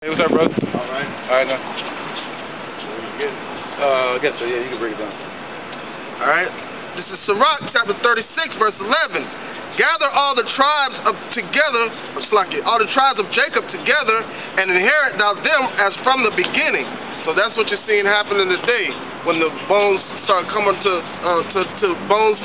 Hey, what's up, brother? All right. All right, now. I guess so, yeah, you can break it down. All right. This is Sirach, chapter 36, verse 11. Gather all the tribes of all the tribes of Jacob together, and inherit thou them as from the beginning. So that's what you're seeing happening today. When the bones start coming to bones,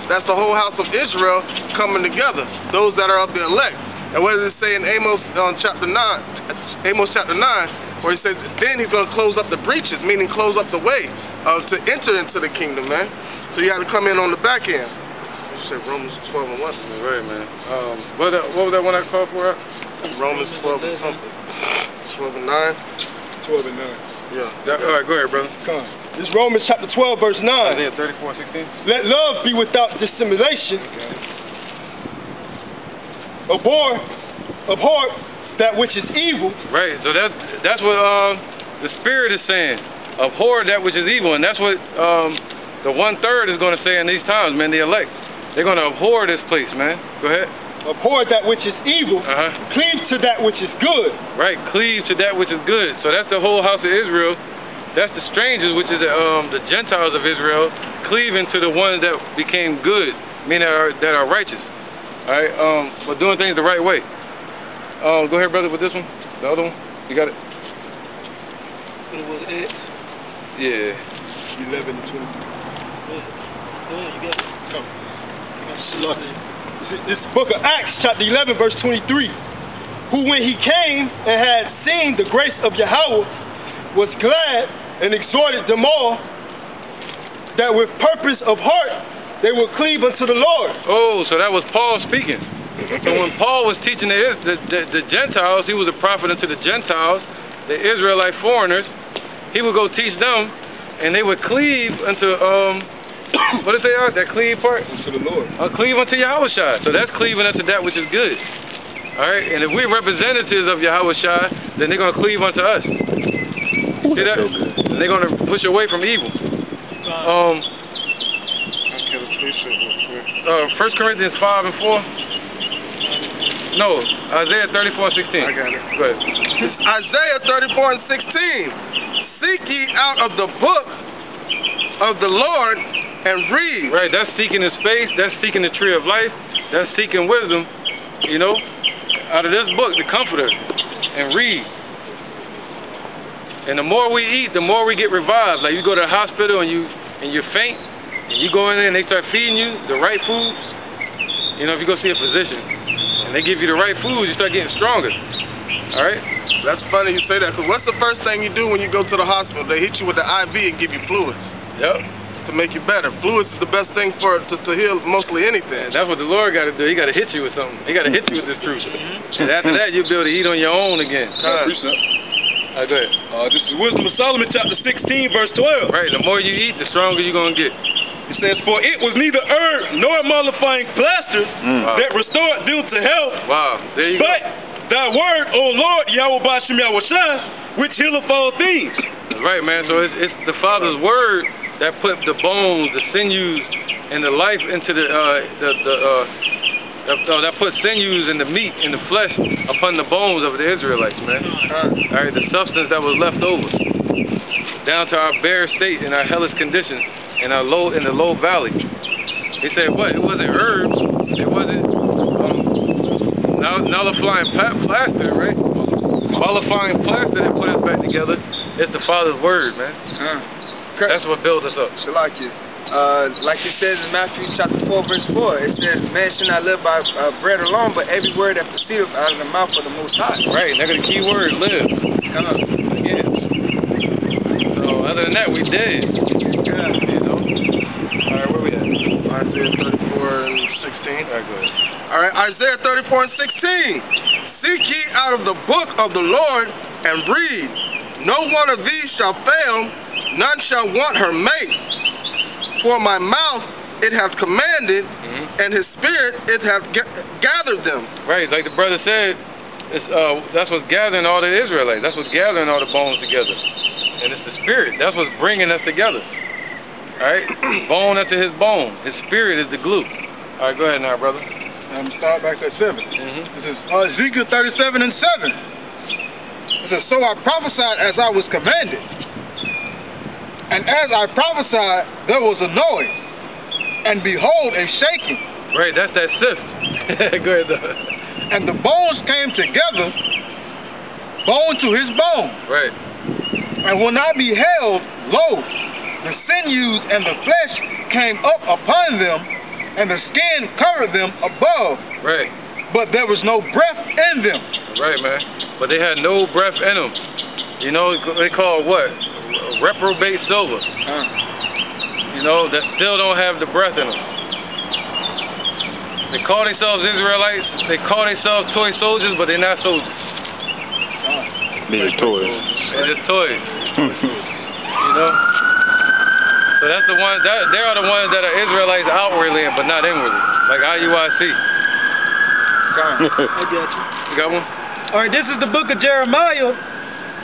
that's the whole house of Israel coming together. Those that are of the elect. And what does it say in Amos chapter 9, where he says, then he's going to close up the breaches, meaning close up the way to enter into the kingdom, man. So you got to come in on the back end. You said Romans 12 and 1. Right, man. What was that one I called for? Romans 12 and something. 12 and 9. 12 and 9. Yeah. All right, go ahead, brother. Come on. This is Romans chapter 12, verse 9. Isaiah 34:16. Let love be without dissimulation. Okay. Abhor that which is evil. Right, so that's what the Spirit is saying. Abhor that which is evil, and that's what the 1/3 is going to say in these times, man. The elect, they're going to abhor this place, man. Go ahead. Abhor that which is evil. Cleave to that which is good. Right, cleave to that which is good. So that's the whole house of Israel. That's the strangers, which is the Gentiles of Israel, cleaving to the ones that became good, meaning that are righteous. All right, for doing things the right way. Go ahead, brother, with this one. The other one. You got it? What was it? Yeah. 11 and 23. Yeah, you got it. Come. This book of Acts, chapter 11, verse 23. Who, when he came and had seen the grace of Yahweh, was glad and exhorted them all that with purpose of heart they will cleave unto the Lord. Oh, so that was Paul speaking. So when Paul was teaching the Gentiles, he was a prophet unto the Gentiles, the Israelite foreigners. He would go teach them, and they would cleave unto what did they are? That cleave part? Unto the Lord. Cleave unto Yahushua. So that's cleaving unto that which is good. All right, and if we're representatives of Yahushua, then they're going to cleave unto us. See that? And they're going to push away from evil. 1 Corinthians 5 and 4. No, Isaiah 34:16. I got it. Go ahead. Isaiah 34 and 16. Seek ye out of the book of the Lord and read. Right, that's seeking his face. That's seeking the tree of life. That's seeking wisdom, you know, out of this book, the Comforter, and read. And the more we eat, the more we get revived. Like you go to the hospital and you faint, and you go in there and they start feeding you the right foods. You know, if you go see a physician and they give you the right foods, you start getting stronger. All right? That's funny you say that, because what's the first thing you do when you go to the hospital? They hit you with the IV and give you fluids. Yep. To make you better. Fluids is the best thing to heal mostly anything. And that's what the Lord got to do. He got to hit you with something. He got to hit you with this truth. And after that, you'll be able to eat on your own again. Go ahead. This is Wisdom of Solomon, chapter 16, verse 12. Right, the more you eat, the stronger you're going to get. It says, for it was neither herb nor mollifying plasters that restored them to health. Wow, there you but go. thy word, O Lord, Yahweh Bashim Yahushua, which healeth all things. Right, man, so it's the Father's word that put the bones, the sinews, and the life into that put sinews and the meat and the flesh upon the bones of the Israelites, man. All right, the substance that was left over, down to our bare state and our hellish conditions in the low valley. He said, what? It wasn't herbs. It wasn't nullifying plaster, right? Mollifying plaster that put us back together. It's the Father's word, man. That's what builds us up. Like it says in Matthew chapter 4, verse 4, it says, man should not live by bread alone, but every word that proceedeth out of the mouth of the Most High. Right, and that's the key word, live. Yeah. So other than that, we dead. Yeah. You know? All right, where we at? Isaiah 34 and 16. All right, go ahead. All right, Isaiah 34 and 16. Seek ye out of the book of the Lord and read. No one of these shall fail, none shall want her mate. For my mouth it hath commanded, and his spirit it hath gathered them. Right, like the brother said, that's what's gathering all the Israelites. That's what's gathering all the bones together. And it's the spirit. That's what's bringing us together. All right? Bone unto his bone. His spirit is the glue. All right, go ahead now, brother. I'm start back at 7. This is Ezekiel 37 and 7. says, so I prophesied as I was commanded. And as I prophesied, there was a noise. And behold, a shaking. Right, that's that sift. Go ahead, though. And the bones came together, bone to his bone. Right. And when I beheld, lo, the sinews and the flesh came up upon them, and the skin covered them above. Right. But there was no breath in them. Right, man. But they had no breath in them. You know, they call it what? Reprobate silver. You know, that still don't have the breath in them. They call themselves Israelites. They call themselves toy soldiers, but they're not soldiers. They're just toys. They're just toys. You know? So that's the ones, they are the ones that are Israelites outwardly, but not inwardly. Like IUIC. I got you. You got one? All right, this is the book of Jeremiah,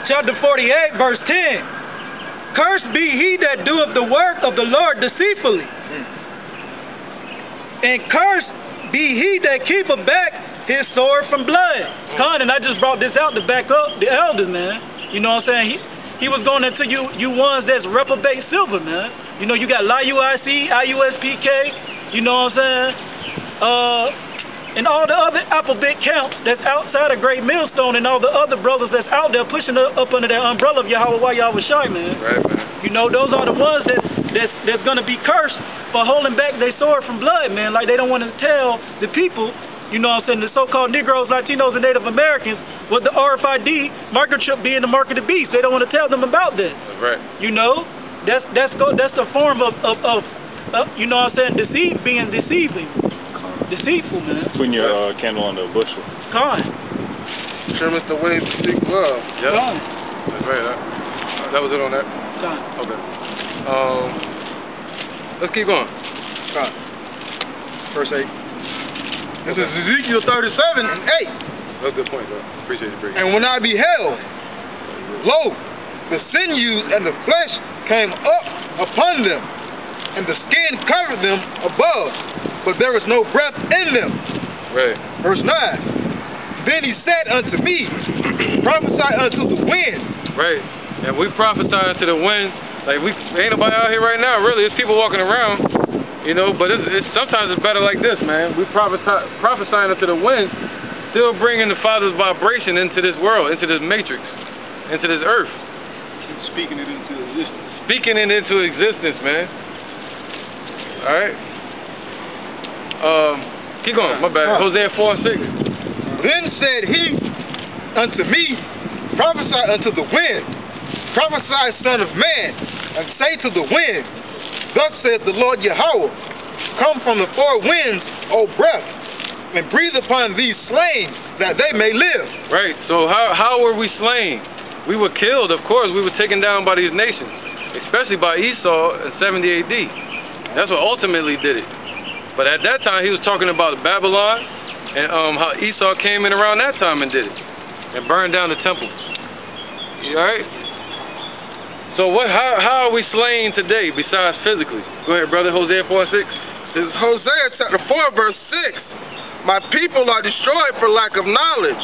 chapter 48, verse 10. Cursed be he that doeth the work of the Lord deceitfully. And cursed be he that keepeth back his sword from blood. And I just brought this out to back up the elders, man. You know what I'm saying? He was going into you ones that's reprobate silver, man. You know, you got LIUIC, IUSPK, you know what I'm saying? And all the other alphabet camps that's outside of Great Millstone, and all the other brothers that's out there pushing up under that umbrella of Yahweh while Yahweh Shai, man. Right, man. You know, those are the ones that's going to be cursed for holding back their sword from blood, man. Like, they don't want to tell the people, you know what I'm saying, the so-called Negroes, Latinos, and Native Americans, what the RFID microchip be in the mark of the beast. They don't want to tell them about that. That's right. You know, that's a form of you know what I'm saying, being deceiving. Deceitful, man. Putting your candle on the bushel. Sure, Mr. Wade to speak love. Yep. That's right. That was it on that? Okay. Let's keep going. Verse 8. This is Ezekiel 37 and 8. That's a good point, though. Appreciate you bringing it. And when I beheld, lo, the sinews and the flesh came up upon them, and the skin covered them above, but there was no breath in them. Right. Verse 9. Then he said unto me, prophesy unto the wind. Right. And we prophesy unto the wind. Like, ain't nobody out here right now, really. There's people walking around, you know, but sometimes it's better like this, man. We prophesying unto the wind, still bringing the Father's vibration into this world, into this matrix, into this earth. Speaking it into existence. Speaking it into existence, man. All right. Keep going. My bad. Hosea 4 and 6. Then said he unto me, prophesy unto the wind, prophesy, son of man, and say to the wind, thus saith the Lord Yahweh, come from the four winds, O breath, and breathe upon these slain, that they may live. Right. So how were we slain? We were killed, of course. We were taken down by these nations, especially by Esau in 70 AD. That's what ultimately did it. But at that time, he was talking about Babylon and how Esau came in around that time and did it and burned down the temple. You all right? So how are we slain today besides physically? Go ahead, brother. Hosea 4 and 6. This is Hosea chapter 4, verse 6. My people are destroyed for lack of knowledge.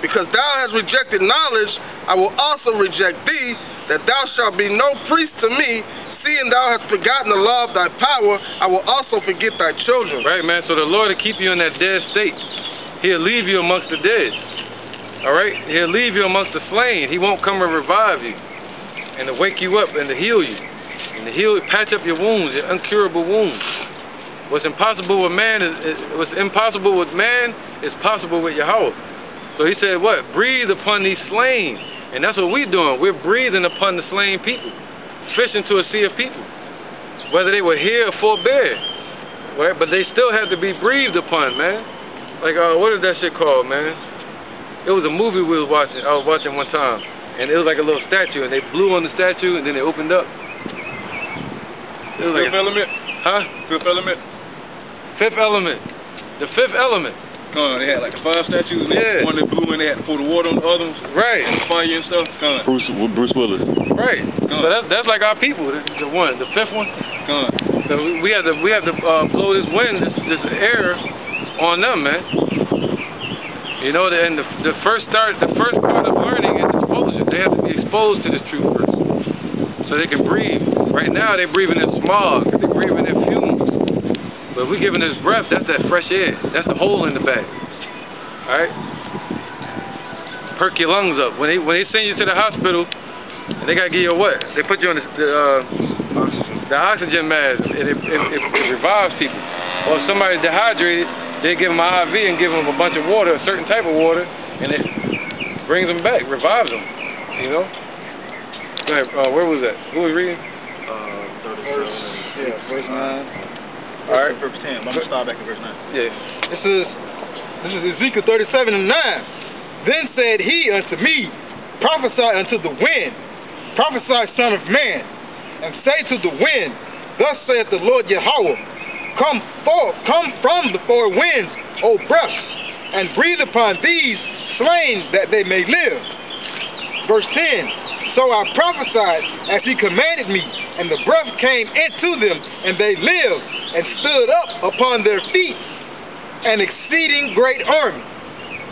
Because thou hast rejected knowledge, I will also reject thee, that thou shalt be no priest to me. Seeing thou hast forgotten the law of thy power, I will also forget thy children. Right, man. So the Lord will keep you in that dead state. He'll leave you amongst the dead. All right? He'll leave you amongst the slain. He won't come and revive you and to wake you up and to heal you and to patch up your wounds, your incurable wounds. What's impossible with man is possible with Yahweh. So he said, what? Breathe upon these slain. And that's what we're doing. We're breathing upon the slain people. Fish into a sea of people, whether they were here or forbear, right? But they still have to be breathed upon, man. Like, what is that shit called, man? It was a movie I was watching one time, and it was like a little statue, and they blew on the statue, and then they opened up. It was like Fifth Element? Huh? Fifth Element? Fifth Element. The Fifth Element. They had like the 5 statues. Yeah. One that blew and they had to pour the water on the other ones. Right. And fire and stuff. Bruce Willis. Right. So that's like our people. The one, the fifth one. So we have to blow this wind, this air on them, man. You know, and the first part of learning is supposed exposed to this truth first, so they can breathe. Right now, they're breathing in smog. They're breathing in fumes. But if we're giving this breath, that's that fresh air. That's the hole in the bag. All right? Perk your lungs up. When they send you to the hospital, and they gotta give you a what? They put you on the oxygen mask, and it revives people. Or if somebody's dehydrated, they give them an IV and give them a bunch of water, a certain type of water, and it brings them back, revives them. You know? Go ahead. Where was that? Who was reading? 37. Verse 9. All right. Verse 10. I'm going to start back at verse 9. Yeah. This is Ezekiel 37 and 9. Then said he unto me, prophesy unto the wind, prophesy, son of man, and say to the wind, thus saith the Lord Yahweh, come from the four winds, O breath, and breathe upon these slain that they may live. Verse 10, so I prophesied as he commanded me, and the breath came into them, and they lived, and stood up upon their feet, an exceeding great army.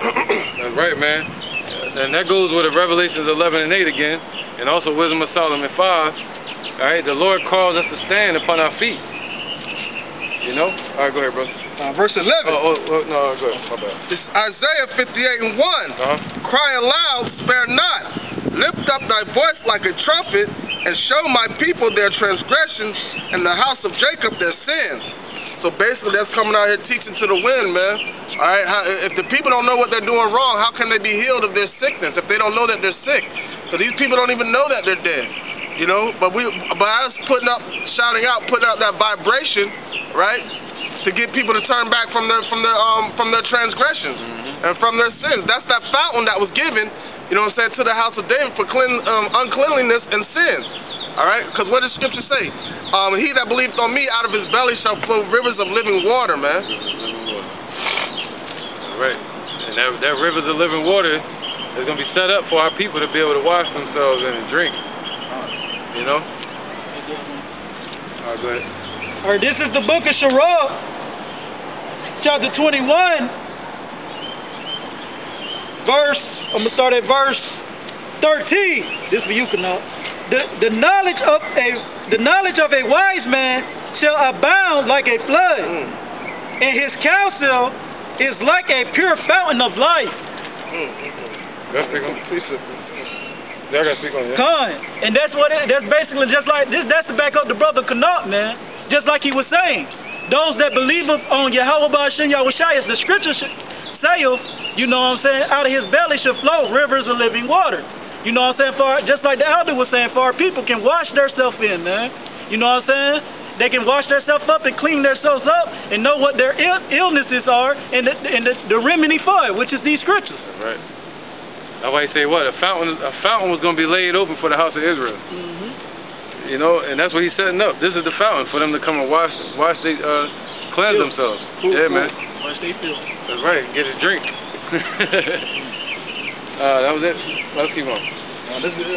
That's right, man. And that goes with the Revelations 11 and 8 again, and also Wisdom of Solomon 5. All right, the Lord calls us to stand upon our feet. You know? All right, go ahead, bro. Verse 11. No, go ahead. My bad. It's Isaiah 58 and 1. Cry aloud, spare not. Lift up thy voice like a trumpet, and show my people their transgressions, and the house of Jacob their sins. So basically, that's coming out here teaching to the wind, man. All right, if the people don't know what they're doing wrong, how can they be healed of their sickness if they don't know that they're sick? So these people don't even know that they're dead, you know. But us putting up, shouting out, putting out that vibration, right, to get people to turn back from their transgressions and from their sins. That's that fountain that was given, you know what I'm saying, to the house of David for uncleanliness and sins. All right, because what does Scripture say? He that believeth on me, out of his belly shall flow rivers of living water, man. Right, and that rivers of living water is going to be set up for our people to be able to wash themselves in and drink. You know? All right, go ahead. All right, this is the book of Sirach, chapter 21, I'm going to start at verse 13. This for you, Kanal. The knowledge of a wise man shall abound like a flood, and his counsel is like a pure fountain of life. That's big on. Yeah, I got to speak on that. And that's basically just like this. That's to back up the brother Kanal, man. Just like he was saying, those that believe on Yahweh Ba'ashem Yahushai, as the scripture say, you know what I'm saying, out of his belly should flow rivers of living water. You know what I'm saying? Just like the elder was saying, for our people can wash themselves in, man. You know what I'm saying? They can wash themselves up and clean themselves up and know what their illnesses are and the remedy for it, which is these scriptures. Right. That's why he say what? A fountain was going to be laid open for the house of Israel. You know, and that's what he's setting up. This is the fountain for them to come and cleanse themselves. Yeah, man. Wash they feel. That's right. Get a drink. That was it. Let's keep on. This is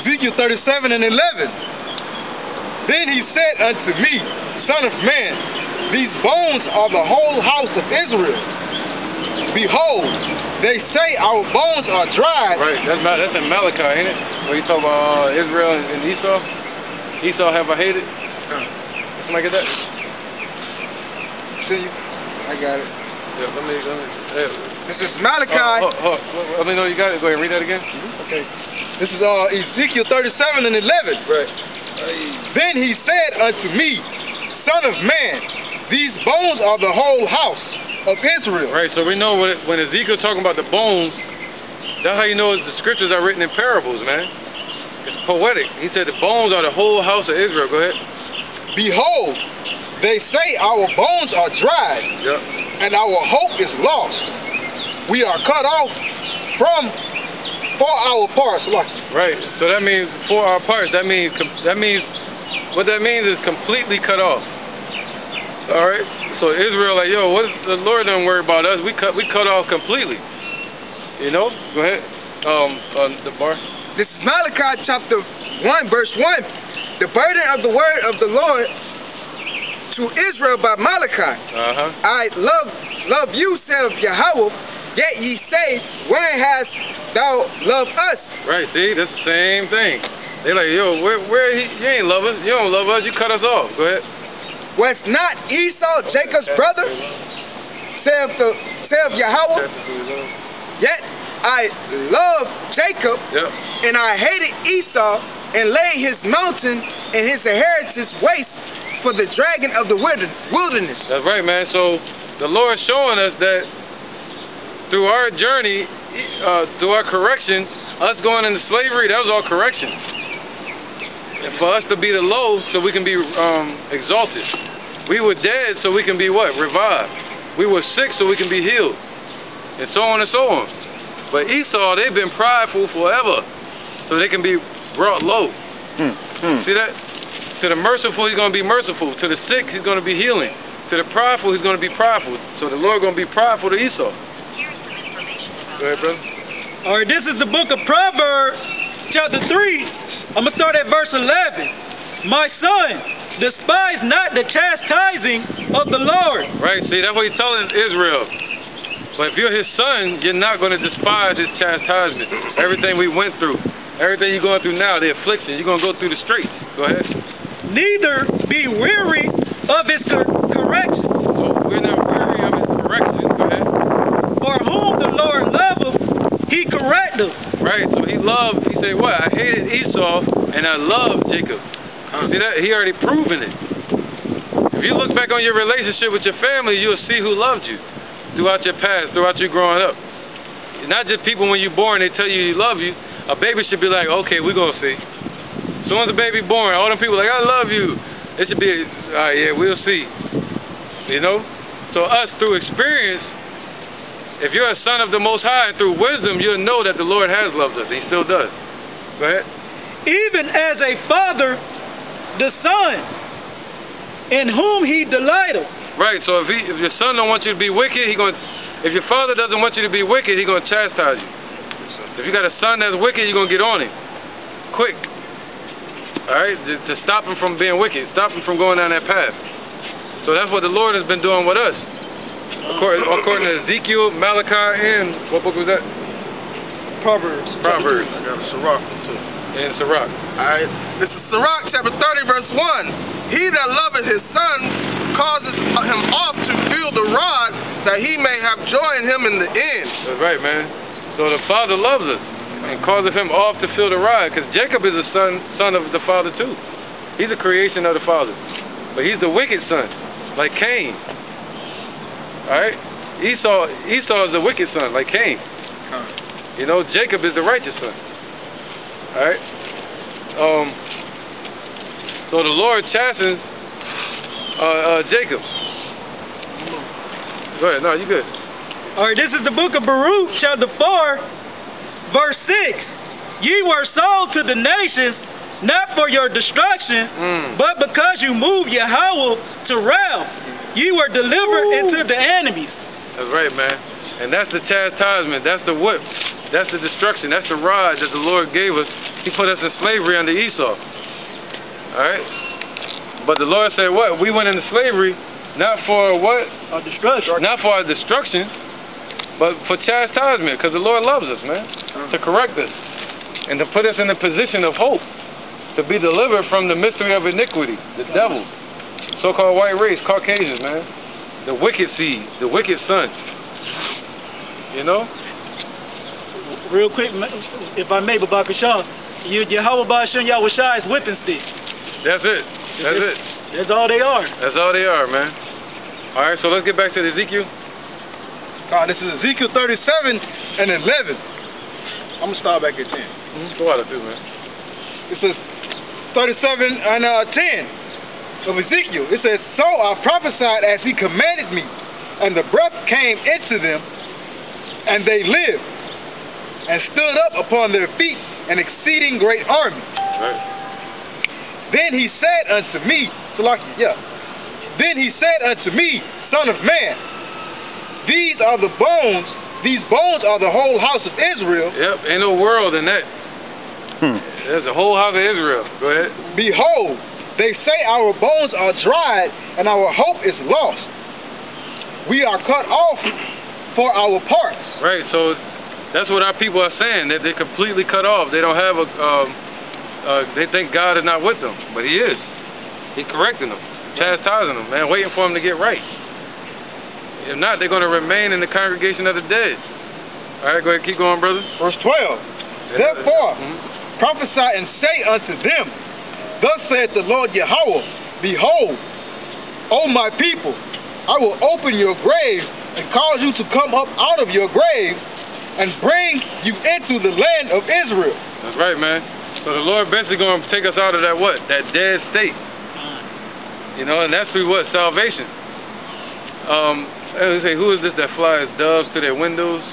Ezekiel 37 and 11. Then he said unto me, Son of man, these bones are the whole house of Israel. Behold, they say our bones are dried. Right, that's in Malachi, ain't it? Where you talk about Israel and Esau? Esau have I hated? Something like that? See, I got it. Yeah, let me This is Malachi. Let me know you got it. Go ahead and read that again. Okay. This is Ezekiel 37 and 11. Right. Then he said unto me, Son of man, these bones are the whole house of Israel. Right, so we know when Ezekiel's talking about the bones, that's how you know the scriptures are written in parables, man. It's poetic. He said the bones are the whole house of Israel. Go ahead. Behold, they say our bones are dried, and our hope is lost. We are cut off for our parts. Right. So that means for our parts. That means what that means is completely cut off. All right. So Israel, like, yo, what is the Lord don't worry about us? We cut off completely. You know. Go ahead. The bar. This is Malachi chapter 1, verse 1. The burden of the word of the Lord to Israel by Malachi. I love you, said of Yahweh. Yet ye say, when has thou love us? Right, see, that's the same thing. They like, yo, where he? You ain't love us. You don't love us. You cut us off. Go ahead. Was not Esau Jacob's brother? Saith Yahweh. Yet I loved Jacob, and I hated Esau, and laid his mountain and his inheritance waste for the dragon of the wilderness. That's right, man. So the Lord's showing us that through our journey, through our correction, us going into slavery, that was all correction. And for us to be the low so we can be exalted. We were dead so we can be what? Revived. We were sick so we can be healed. And so on and so on. But Esau, they've been prideful forever so they can be brought low. See that? To the merciful, he's going to be merciful. To the sick, he's going to be healing. To the prideful, he's going to be prideful. So the Lord going to be prideful to Esau. Go ahead, brother. All right, this is the book of Proverbs, chapter 3. I'm going to start at verse 11. My son, despise not the chastising of the Lord. Right, see, that's what he's telling Israel. But if you're his son, you're not going to despise his chastisement. Everything we went through, everything you're going through now, the affliction, you're going to go through the straits. Go ahead. Neither be weary of his correction. So we're not weary of his correction. Go ahead. For whom the Lord loveth, he correcteth. Right, so he loved, he said what? I hated Esau and I loved Jacob. See that? He already proven it. If you look back on your relationship with your family, you'll see who loved you throughout your past, throughout you growing up. Not just people when you're born, they tell you love you. A baby should be like, okay, we're going to see. As soon as the baby born, all them people like, I love you. It should be, all right, yeah, we'll see. You know? So us, through experience, if you're a son of the Most High, and through wisdom, you'll know that the Lord has loved us. He still does. Go ahead. Even as a father, the son, in whom he delighteth. Right, so if your son don't want you to be wicked, if your father doesn't want you to be wicked, he's going to chastise you. If you got a son that's wicked, you're going to get on him. Quick. All right, to stop him from being wicked, stop him from going down that path. So that's what the Lord has been doing with us. According to Ezekiel, Malachi, and what book was that? Proverbs. Proverbs. I got a Sirach too. And Sirach. Alright, this is Sirach chapter 30 verse 1. He that loveth his son causes him oft to feel the rod, that he may have joy in him in the end. That's right, man. So the Father loves us and causes him oft to feel the rod, because Jacob is a son of the Father too. He's a creation of the Father. But he's the wicked son, like Cain. Alright? Esau is the wicked son, like Cain. You know, Jacob is the righteous son. Alright? So the Lord chastens Jacob. Go ahead. No, you good. Alright, this is the book of Baruch, chapter 4, verse 6. Ye were sold to the nations, not for your destruction, but because you moved Yahweh to wrath. Ye were delivered into the enemies. That's right, man. And that's the chastisement. That's the whip. That's the destruction. That's the rod that the Lord gave us. He put us in slavery under Esau. Alright? But the Lord said what? We went into slavery not for what? Our destruction. Not for our destruction, but for chastisement, because the Lord loves us, man. To correct us. And to put us in a position of hope. To be delivered from the mystery of iniquity. The devil. So-called white race, Caucasians, man. The wicked seed. The wicked son. You know? Real quick, if I may, Babak Shah, Yahweh Ba'ashem Yahweh Shai is whipping stick. That's it. That's it. That's all they are. That's all they are, man. All right, so let's get back to Ezekiel. This is Ezekiel 37 and 11. I'm going to start back at 10. Go out of two, man. It says 37 and 10 of Ezekiel. It says, So I prophesied as he commanded me, and the breath came into them, and they lived, and stood up upon their feet, an exceeding great army. Right. Then he said unto me, Then he said unto me, Son of man, these bones are the whole house of Israel. Yep, ain't no world in that. There's the whole house of Israel. Go ahead. Behold, they say our bones are dried, and our hope is lost. We are cut off for our parts. Right, so That's what our people are saying, that they're completely cut off. They don't have they think God is not with them, but He is. He's correcting them, chastising them, man, waiting for them to get right. If not, they're going to remain in the congregation of the dead. All right, go ahead, keep going, brother. Verse 12. Therefore, prophesy and say unto them, thus saith the Lord Yahweh, behold, O my people, I will open your graves and cause you to come up out of your graves and bring you into the land of Israel. That's right, man. So the Lord basically going to take us out of that what? That dead state. You know, and that's through what? Salvation. Let's say, who is this that flies doves to their windows?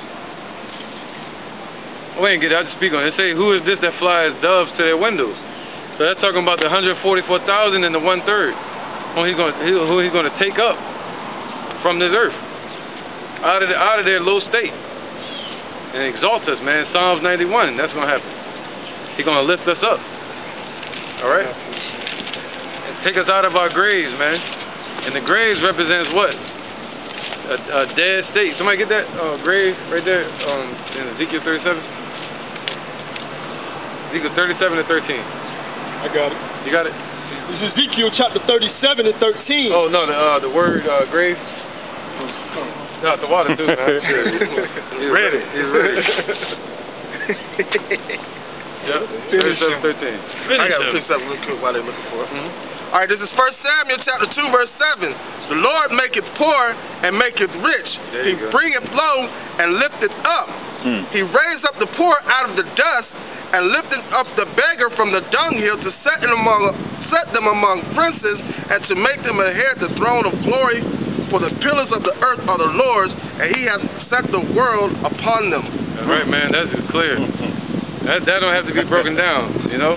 Oh, I ain't get it. I just speak on it. They say, who is this that flies doves to their windows? So that's talking about the 144,000 and the 1/3. Who he's going to take up from this earth, out of their low state, and exalt us, man. Psalms 91. That's going to happen. He's going to lift us up. All right? And take us out of our graves, man. And the graves represents what? A dead state. Somebody get that grave right there in Ezekiel 37? Ezekiel 37 and 13. I got it. You got it? This is Ezekiel chapter 37 and 13. Oh, no, the word grave. No, the water too, man. He's ready. He's ready. Yep. 37, 13. I got to fix up real quick while they're looking for it. All right, this is 1 Samuel chapter 2, verse 7. The Lord maketh poor and maketh rich. He bringeth low and lifteth up. He raised up the poor out of the dust and lifted up the beggar from the dunghill to set them among princes and to make them inherit the throne of glory. For the pillars of the earth are the Lord's, and He hath set the world upon them. That's right, man. That's just clear. That don't have to be broken down, you know.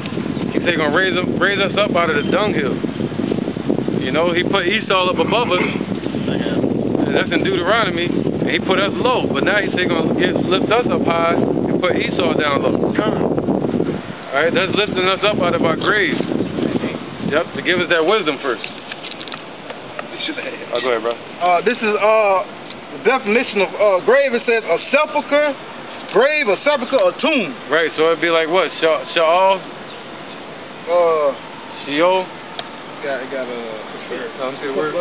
He's going to raise us up out of the dunghill. You know, He put Esau up above us. And that's in Deuteronomy. And He put us low. But now He's going to lift us up high and put Esau down low. All right, that's lifting us up out of our graves. Yep, to give us that wisdom first. Oh, go ahead, bro. This is the definition of grave. It says a sepulcher, grave, a sepulcher, a tomb. Right, so it'd be like what? Sheol? Sheol? Got Let me see the word.